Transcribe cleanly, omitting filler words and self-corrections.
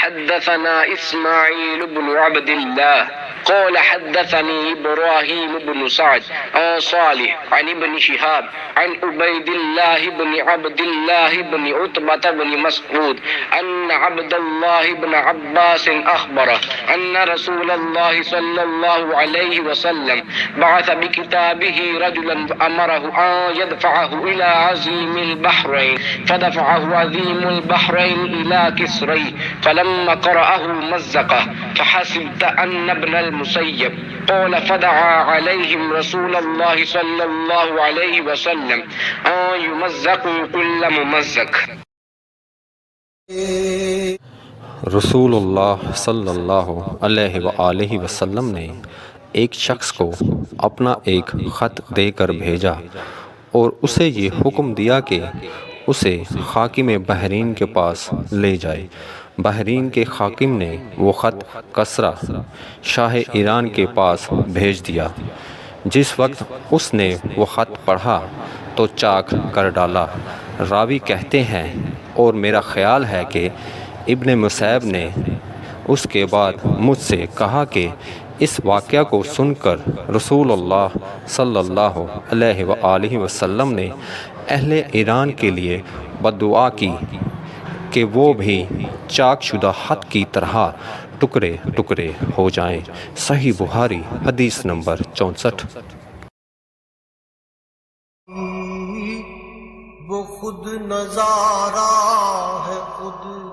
حدثنا إسماعيل بن عبد الله قال حدثني إبراهيم بن سعد عن صالح عن ابن شهاب عن عبيد الله بن عبد الله بن عتبة بن مسعود أن عبد الله بن عباس أخبره أن رسول الله صلى الله عليه وسلم بعث بكتابه رجلا أمره أن يدفعه إلى عظيم البحرين، فدفعه عظيم البحرين إلى كسرى، فلما قرأه مزقه، فحسبت أن ابن المسيب قال فدعا عليهم رسول الله صلى الله عليه وسلم أن يمزقوا كل ممزق۔ رسول اللہ صلی اللہ علیہ وآلہ وسلم نے ایک شخص کو اپنا ایک خط دے کر بھیجا اور اسے یہ حکم دیا کہ اسے حاکم بحرین کے پاس لے جائے۔ بحرین کے حاکم نے وہ خط کسریٰ شاہ ایران کے پاس بھیج دیا۔ جس وقت اس نے وہ خط پڑھا تو چاک کر ڈالا۔ راوی کہتے ہیں اور میرا خیال ہے کہ ابن مسیب نے اس کے بعد مجھ سے کہا کہ اس واقعہ کو سن کر رسول اللہ صلی اللہ علیہ وآلہ وسلم نے اہل ایران کے لیے بددعا کی کہ وہ بھی چاک شدہ خط کی طرح ٹکڑے ٹکڑے ہو جائیں۔ صحیح بخاری حدیث نمبر 64۔ وہ خود نظارہ ہے، خود